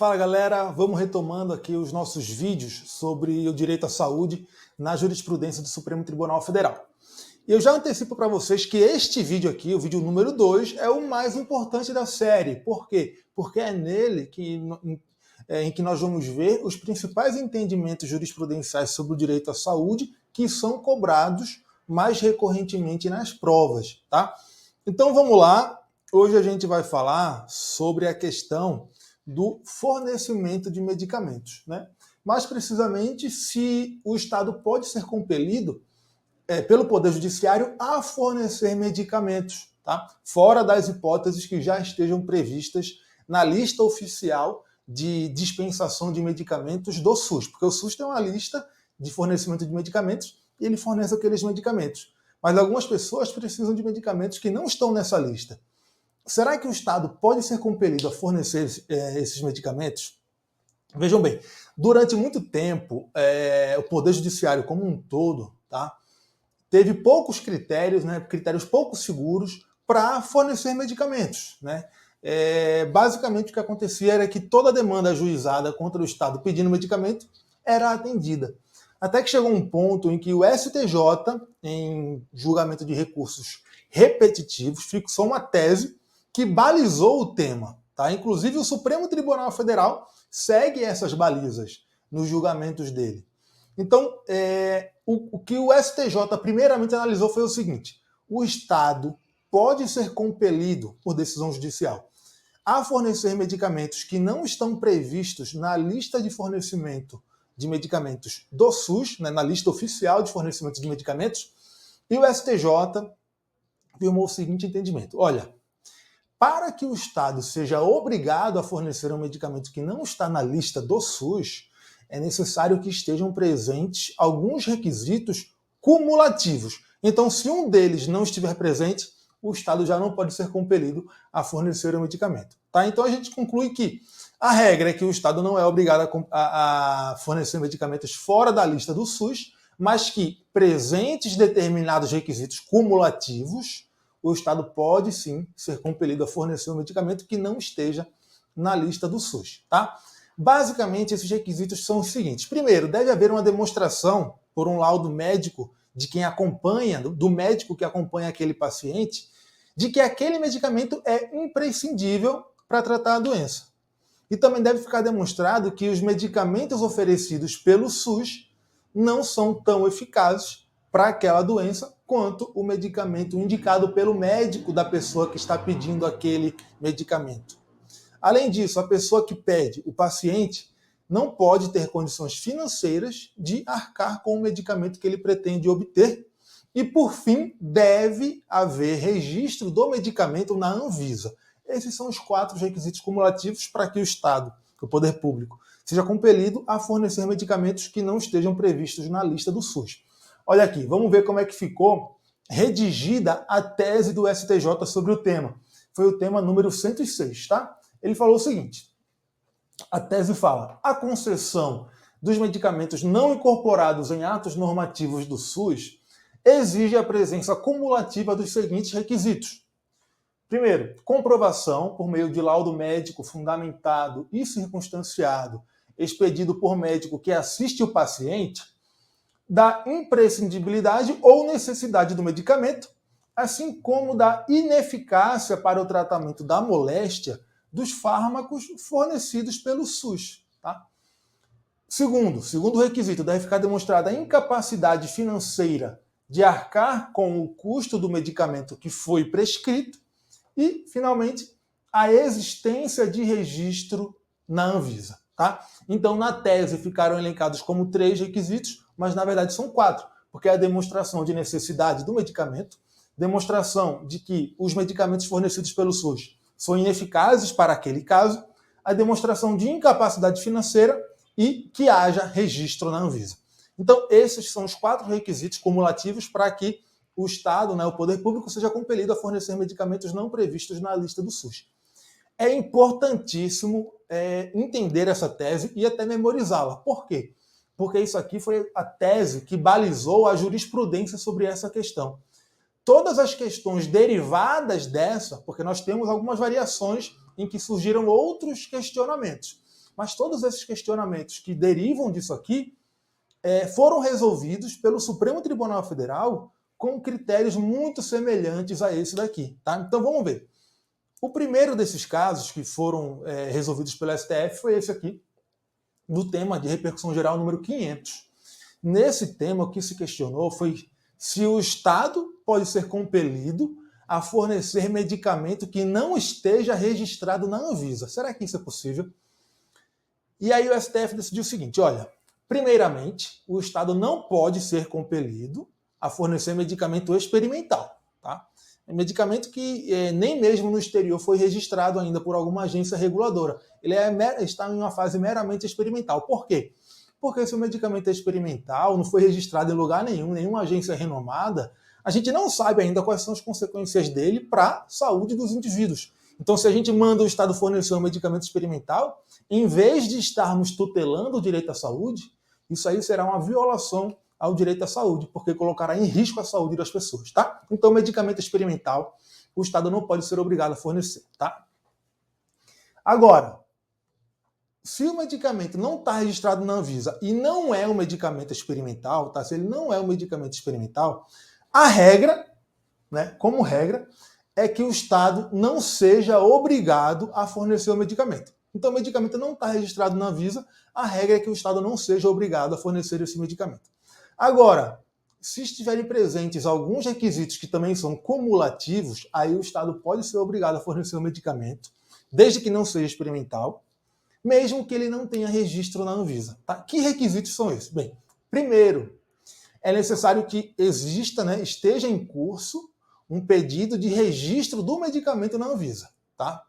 Fala galera, vamos retomando aqui os nossos vídeos sobre o direito à saúde na jurisprudência do Supremo Tribunal Federal. E eu já antecipo para vocês que este vídeo aqui, o vídeo número 2, é o mais importante da série. Por quê? Porque é nele em que nós vamos ver os principais entendimentos jurisprudenciais sobre o direito à saúde que são cobrados mais recorrentemente nas provas, tá? Então vamos lá, hoje a gente vai falar sobre a questão do fornecimento de medicamentos, né? Mais precisamente, se o Estado pode ser compelido pelo Poder Judiciário a fornecer medicamentos, tá? Fora das hipóteses que já estejam previstas na lista oficial de dispensação de medicamentos do SUS, porque o SUS tem uma lista de fornecimento de medicamentos e ele fornece aqueles medicamentos. Mas algumas pessoas precisam de medicamentos que não estão nessa lista. Será que o Estado pode ser compelido a fornecer esses medicamentos? Vejam bem, durante muito tempo, o Poder Judiciário como um todo, tá, teve poucos critérios, né, critérios pouco seguros para fornecer medicamentos, né? Basicamente o que acontecia era que toda demanda ajuizada contra o Estado pedindo medicamento era atendida. Até que chegou um ponto em que o STJ, em julgamento de recursos repetitivos, fixou uma tese que balizou o tema, tá? Inclusive o Supremo Tribunal Federal segue essas balizas nos julgamentos dele. Então, o que o STJ primeiramente analisou foi o seguinte: o Estado pode ser compelido, por decisão judicial, a fornecer medicamentos que não estão previstos na lista de fornecimento de medicamentos do SUS, né, na lista oficial de fornecimento de medicamentos, e o STJ firmou o seguinte entendimento: olha, para que o Estado seja obrigado a fornecer um medicamento que não está na lista do SUS, é necessário que estejam presentes alguns requisitos cumulativos. Então, se um deles não estiver presente, o Estado já não pode ser compelido a fornecer o medicamento. Tá? Então, a gente conclui que a regra é que o Estado não é obrigado a fornecer medicamentos fora da lista do SUS, mas que, presentes determinados requisitos cumulativos, o Estado pode sim ser compelido a fornecer um medicamento que não esteja na lista do SUS. Tá? Basicamente, esses requisitos são os seguintes. Primeiro, deve haver uma demonstração por um laudo médico de quem acompanha, do médico que acompanha aquele paciente, de que aquele medicamento é imprescindível para tratar a doença. E também deve ficar demonstrado que os medicamentos oferecidos pelo SUS não são tão eficazes para aquela doença quanto o medicamento indicado pelo médico da pessoa que está pedindo aquele medicamento. Além disso, a pessoa que pede, o paciente, não pode ter condições financeiras de arcar com o medicamento que ele pretende obter. E, por fim, deve haver registro do medicamento na Anvisa. Esses são os 4 requisitos cumulativos para que o Estado, o poder público, seja compelido a fornecer medicamentos que não estejam previstos na lista do SUS. Olha aqui, vamos ver como é que ficou redigida a tese do STJ sobre o tema. Foi o tema número 106, tá? Ele falou o seguinte: a tese fala: a concessão dos medicamentos não incorporados em atos normativos do SUS exige a presença cumulativa dos seguintes requisitos. Primeiro, comprovação por meio de laudo médico fundamentado e circunstanciado, expedido por médico que assiste o paciente, da imprescindibilidade ou necessidade do medicamento, assim como da ineficácia para o tratamento da moléstia dos fármacos fornecidos pelo SUS. Tá? Segundo requisito, deve ficar demonstrada a incapacidade financeira de arcar com o custo do medicamento que foi prescrito e, finalmente, a existência de registro na Anvisa. Tá? Então, na tese, ficaram elencados como 3 requisitos, mas, na verdade, são 4, porque é a demonstração de necessidade do medicamento, demonstração de que os medicamentos fornecidos pelo SUS são ineficazes para aquele caso, a demonstração de incapacidade financeira e que haja registro na Anvisa. Então, esses são os 4 requisitos cumulativos para que o Estado, né, o poder público, seja compelido a fornecer medicamentos não previstos na lista do SUS. É importantíssimo entender essa tese e até memorizá-la. Por quê? Porque isso aqui foi a tese que balizou a jurisprudência sobre essa questão. Todas as questões derivadas dessa, porque nós temos algumas variações em que surgiram outros questionamentos, Mas todos esses questionamentos que derivam disso aqui foram resolvidos pelo Supremo Tribunal Federal com critérios muito semelhantes a esse daqui. Tá? Então vamos ver. O primeiro desses casos que foram resolvidos pelo STF foi esse aqui, do tema de repercussão geral número 500. Nesse tema, o que se questionou foi se o Estado pode ser compelido a fornecer medicamento que não esteja registrado na Anvisa. Será que isso é possível? E aí o STF decidiu o seguinte, olha, primeiramente, o Estado não pode ser compelido a fornecer medicamento experimental, tá? É medicamento que nem mesmo no exterior foi registrado ainda por alguma agência reguladora. Ele está em uma fase meramente experimental. Por quê? Porque se o medicamento é experimental, não foi registrado em lugar nenhum, nenhuma agência renomada, a gente não sabe ainda quais são as consequências dele para a saúde dos indivíduos. Então, se a gente manda o Estado fornecer um medicamento experimental, em vez de estarmos tutelando o direito à saúde, isso aí será uma violação ao direito à saúde, porque colocará em risco a saúde das pessoas, tá? Então, medicamento experimental, o Estado não pode ser obrigado a fornecer, tá? Agora, se o medicamento não está registrado na Anvisa e não é um medicamento experimental, tá? Se ele não é um medicamento experimental, a regra, né, como regra, é que o Estado não seja obrigado a fornecer o medicamento. Então, o medicamento não está registrado na Anvisa, a regra é que o Estado não seja obrigado a fornecer esse medicamento. Agora, se estiverem presentes alguns requisitos que também são cumulativos, aí o Estado pode ser obrigado a fornecer o medicamento, desde que não seja experimental, mesmo que ele não tenha registro na Anvisa. Tá? Que requisitos são esses? Bem, primeiro, é necessário que exista, né, esteja em curso um pedido de registro do medicamento na Anvisa, tá?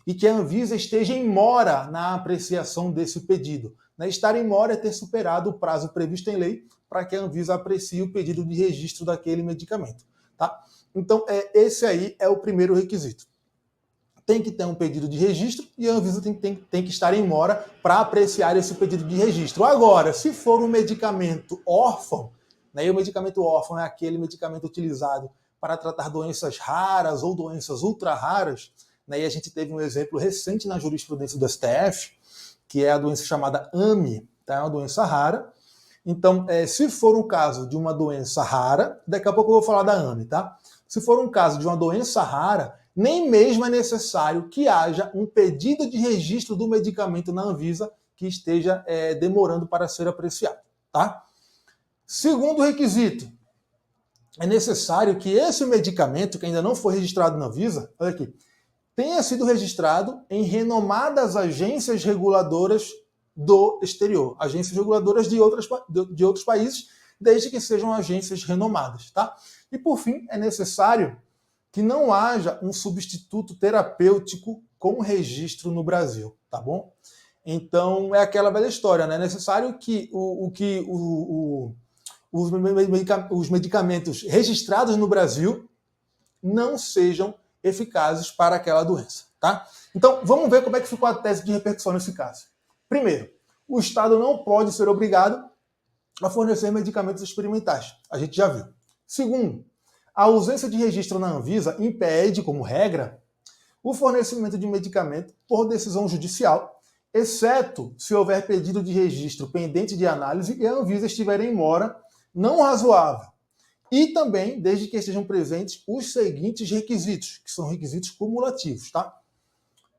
E que a Anvisa esteja em mora na apreciação desse pedido. Né? Estar em mora é ter superado o prazo previsto em lei para que a Anvisa aprecie o pedido de registro daquele medicamento. Tá? Então, esse aí é o primeiro requisito. Tem que ter um pedido de registro e a Anvisa tem que estar em mora para apreciar esse pedido de registro. Agora, se for um medicamento órfão, né, e o medicamento órfão é aquele medicamento utilizado para tratar doenças raras ou doenças ultra raras, né, e a gente teve um exemplo recente na jurisprudência do STF, que é a doença chamada AMI, tá? É uma doença rara. Então, se for um caso de uma doença rara, daqui a pouco eu vou falar da AMI, tá? Se for um caso de uma doença rara, nem mesmo é necessário que haja um pedido de registro do medicamento na Anvisa que esteja demorando para ser apreciado, tá? Segundo requisito, é necessário que esse medicamento, que ainda não foi registrado na Anvisa, olha aqui, tenha sido registrado em renomadas agências reguladoras do exterior, agências reguladoras de outros países, desde que sejam agências renomadas, tá? E por fim, é necessário que não haja um substituto terapêutico com registro no Brasil, tá bom? Então, é aquela velha história, né? É necessário que os medicamentos registrados no Brasil não sejam eficazes para aquela doença, tá? Então, vamos ver como é que ficou a tese de repercussão nesse caso. Primeiro, o Estado não pode ser obrigado a fornecer medicamentos experimentais. A gente já viu. Segundo, a ausência de registro na Anvisa impede, como regra, o fornecimento de medicamento por decisão judicial, exceto se houver pedido de registro pendente de análise e a Anvisa estiver em mora não razoável. E também, desde que estejam presentes os seguintes requisitos, que são requisitos cumulativos, tá?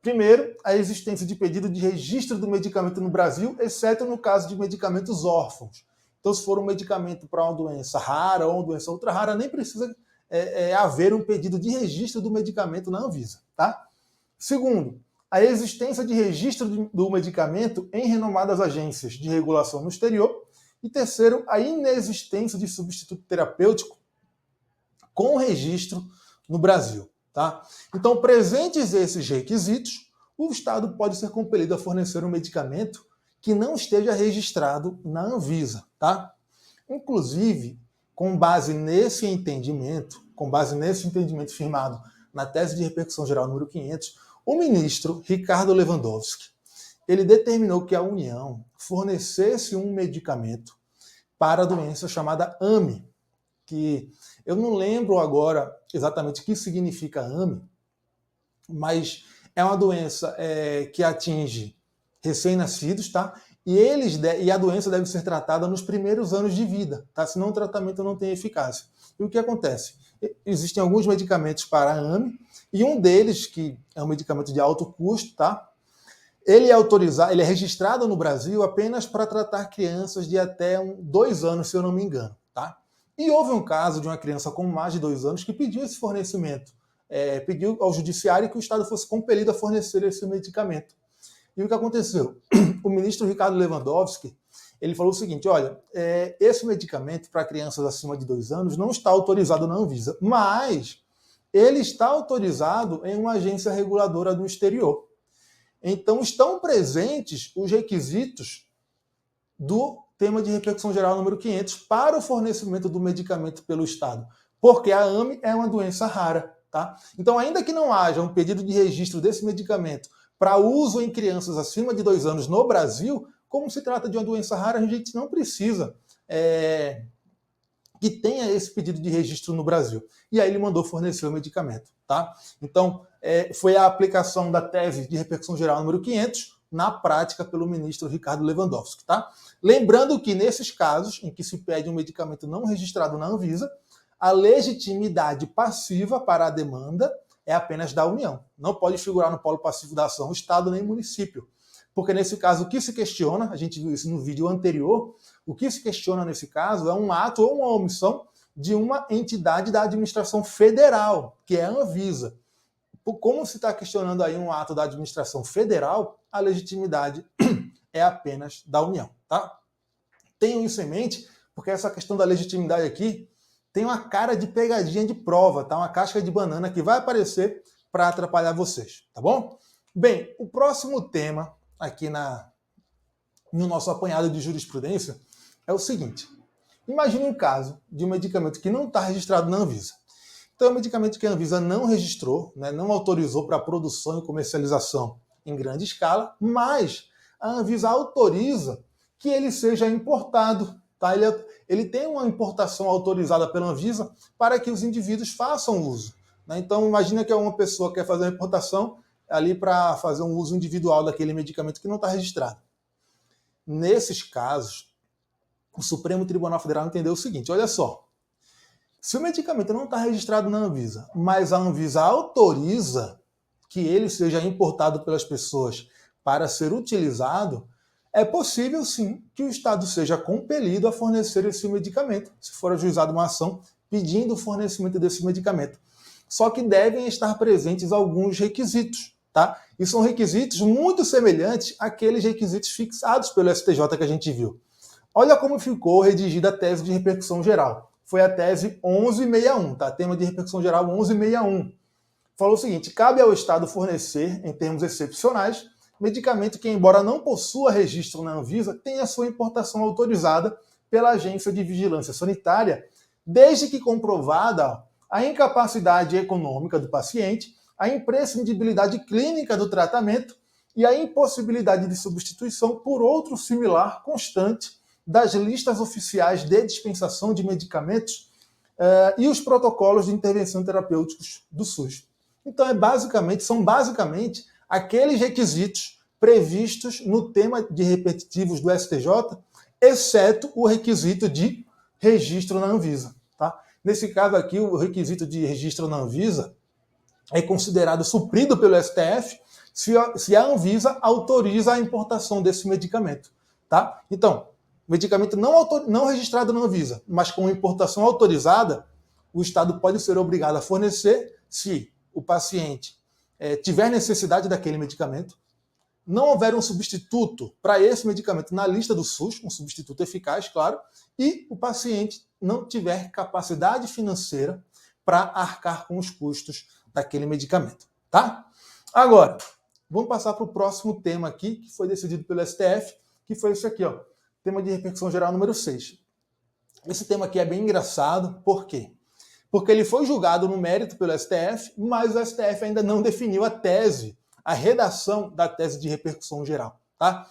Primeiro, a existência de pedido de registro do medicamento no Brasil, exceto no caso de medicamentos órfãos. Então, se for um medicamento para uma doença rara ou uma doença ultra rara, nem precisa haver um pedido de registro do medicamento na Anvisa, tá? Segundo, a existência de registro do medicamento em renomadas agências de regulação no exterior. E terceiro, a inexistência de substituto terapêutico com registro no Brasil, tá? Então, presentes esses requisitos, o Estado pode ser compelido a fornecer um medicamento que não esteja registrado na Anvisa, tá? Inclusive, com base nesse entendimento firmado na tese de repercussão geral número 500, o ministro Ricardo Lewandowski, ele determinou que a União fornecesse um medicamento para a doença chamada AMI, que eu não lembro agora exatamente o que significa AMI, mas é uma doença que atinge recém-nascidos, tá? E a doença deve ser tratada nos primeiros anos de vida, tá? Senão o tratamento não tem eficácia. E o que acontece? Existem alguns medicamentos para a AME, e um deles, que é um medicamento de alto custo, tá? Ele é registrado no Brasil apenas para tratar crianças de até 2 anos, se eu não me engano, tá? E houve um caso de uma criança com mais de 2 anos que pediu esse fornecimento, pediu ao judiciário que o Estado fosse compelido a fornecer esse medicamento. E o que aconteceu? O ministro Ricardo Lewandowski, ele falou o seguinte, olha, esse medicamento para crianças acima de 2 anos não está autorizado na Anvisa, mas ele está autorizado em uma agência reguladora do exterior. Então estão presentes os requisitos do tema de repercussão geral número 500 para o fornecimento do medicamento pelo Estado, porque a AME é uma doença rara, tá? Então, ainda que não haja um pedido de registro desse medicamento para uso em crianças acima de 2 anos no Brasil, como se trata de uma doença rara, a gente não precisa que tenha esse pedido de registro no Brasil. E aí ele mandou fornecer o medicamento, tá? Então, foi a aplicação da tese de repercussão geral número 500 na prática pelo ministro Ricardo Lewandowski, tá? Lembrando que nesses casos em que se pede um medicamento não registrado na Anvisa, a legitimidade passiva para a demanda é apenas da União. Não pode figurar no polo passivo da ação o Estado nem município. Porque nesse caso o que se questiona, a gente viu isso no vídeo anterior, o que se questiona nesse caso é um ato ou uma omissão de uma entidade da administração federal, que é a Anvisa. Como se está questionando aí um ato da administração federal, a legitimidade é apenas da União, tá? Tenham isso em mente, porque essa questão da legitimidade aqui tem uma cara de pegadinha de prova, tá? Uma casca de banana que vai aparecer para atrapalhar vocês, tá bom? Bem, o próximo tema aqui no nosso apanhado de jurisprudência é o seguinte. Imagine um caso de um medicamento que não está registrado na Anvisa. Então é um medicamento que a Anvisa não registrou, né, não autorizou para produção e comercialização em grande escala, mas a Anvisa autoriza que ele seja importado. Tá? Ele tem uma importação autorizada pela Anvisa para que os indivíduos façam uso. Né? Então imagina que uma pessoa quer fazer uma importação ali para fazer um uso individual daquele medicamento que não está registrado. Nesses casos, o Supremo Tribunal Federal entendeu o seguinte, olha só, se o medicamento não está registrado na Anvisa, mas a Anvisa autoriza que ele seja importado pelas pessoas para ser utilizado, é possível sim que o Estado seja compelido a fornecer esse medicamento, se for ajuizada uma ação pedindo o fornecimento desse medicamento. Só que devem estar presentes alguns requisitos, tá? E são requisitos muito semelhantes àqueles requisitos fixados pelo STJ que a gente viu. Olha como ficou redigida a tese de repercussão geral. Foi a tese 1161, tá? Tema de repercussão geral 1161. Falou o seguinte, cabe ao Estado fornecer, em termos excepcionais, medicamento que, embora não possua registro na Anvisa, tenha sua importação autorizada pela Agência de Vigilância Sanitária, desde que comprovada a incapacidade econômica do paciente, a imprescindibilidade clínica do tratamento e a impossibilidade de substituição por outro similar constante das listas oficiais de dispensação de medicamentos e os protocolos de intervenção terapêuticos do SUS. Então, são basicamente aqueles requisitos previstos no tema de repetitivos do STJ, exceto o requisito de registro na Anvisa. Tá? Nesse caso aqui, o requisito de registro na Anvisa é considerado suprido pelo STF se a Anvisa autoriza a importação desse medicamento. Tá? Então, medicamento não registrado na Anvisa, mas com importação autorizada, o Estado pode ser obrigado a fornecer se o paciente tiver necessidade daquele medicamento, não houver um substituto para esse medicamento na lista do SUS, um substituto eficaz, claro, e o paciente não tiver capacidade financeira para arcar com os custos daquele medicamento. Tá? Agora, vamos passar para o próximo tema aqui, que foi decidido pelo STF, que foi esse aqui, ó, tema de repercussão geral número 6. Esse tema aqui é bem engraçado, por quê? Porque ele foi julgado no mérito pelo STF, mas o STF ainda não definiu a redação da tese de repercussão geral. Tá?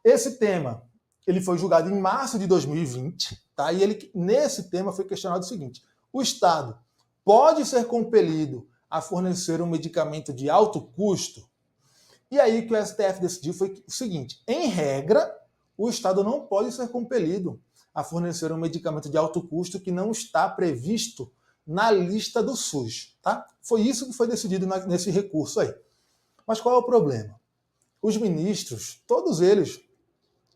Esse tema ele foi julgado em março de 2020, tá? E nesse tema foi questionado o seguinte, o Estado pode ser compelido a fornecer um medicamento de alto custo E aí o que o STF decidiu foi o seguinte: em regra, o Estado não pode ser compelido a fornecer um medicamento de alto custo que não está previsto na lista do SUS. Tá? Foi isso que foi decidido nesse recurso aí. Mas qual é o problema? Os ministros, todos eles,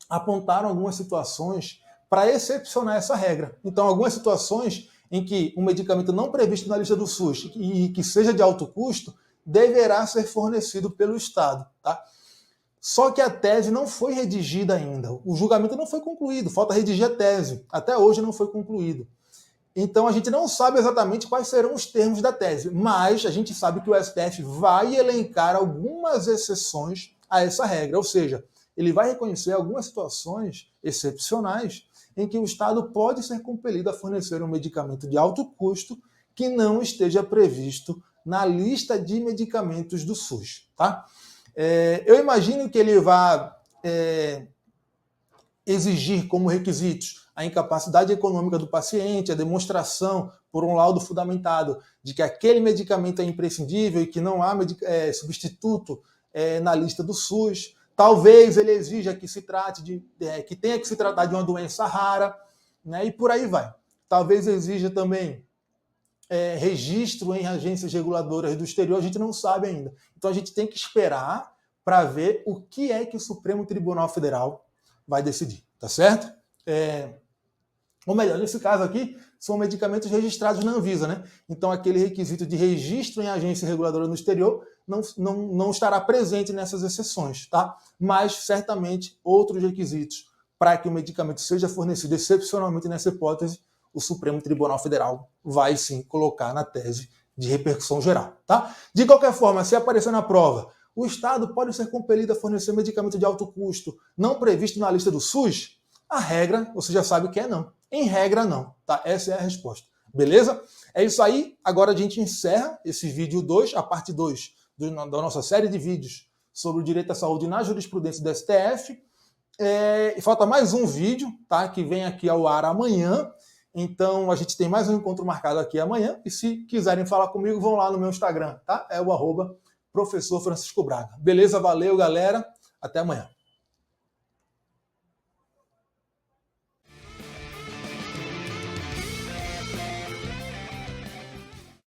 apontaram algumas situações para excepcionar essa regra. Então, algumas situações em que um medicamento não previsto na lista do SUS e que seja de alto custo deverá ser fornecido pelo Estado. Tá? Só que a tese não foi redigida ainda. O julgamento não foi concluído, falta redigir a tese. Até hoje não foi concluído. Então a gente não sabe exatamente quais serão os termos da tese, mas a gente sabe que o STF vai elencar algumas exceções a essa regra, ou seja, ele vai reconhecer algumas situações excepcionais em que o Estado pode ser compelido a fornecer um medicamento de alto custo que não esteja previsto na lista de medicamentos do SUS. Tá? Eu imagino que ele vai exigir como requisitos a incapacidade econômica do paciente, a demonstração por um laudo fundamentado de que aquele medicamento é imprescindível e que não há substituto na lista do SUS. Talvez ele exija que que tenha que se tratar de uma doença rara, né, e por aí vai. Talvez exija também registro em agências reguladoras do exterior, a gente não sabe ainda. Então a gente tem que esperar para ver o que é que o Supremo Tribunal Federal vai decidir, tá certo? Ou melhor, nesse caso aqui, são medicamentos registrados na Anvisa, né? Então aquele requisito de registro em agência reguladora no exterior não estará presente nessas exceções, tá? Mas certamente outros requisitos para que o medicamento seja fornecido excepcionalmente nessa hipótese, o Supremo Tribunal Federal vai sim colocar na tese de repercussão geral, tá? De qualquer forma, se aparecer na prova, o Estado pode ser compelido a fornecer medicamento de alto custo não previsto na lista do SUS? A regra, você já sabe que é não. Em regra, não. Tá? Essa é a resposta. Beleza? É isso aí. Agora a gente encerra esse vídeo 2, a parte 2 da nossa série de vídeos sobre o direito à saúde na jurisprudência do STF. E falta mais um vídeo, tá? Que vem aqui ao ar amanhã. Então a gente tem mais um encontro marcado aqui amanhã. E se quiserem falar comigo, vão lá no meu Instagram, tá? É o @professor Francisco Braga. Beleza? Valeu, galera. Até amanhã.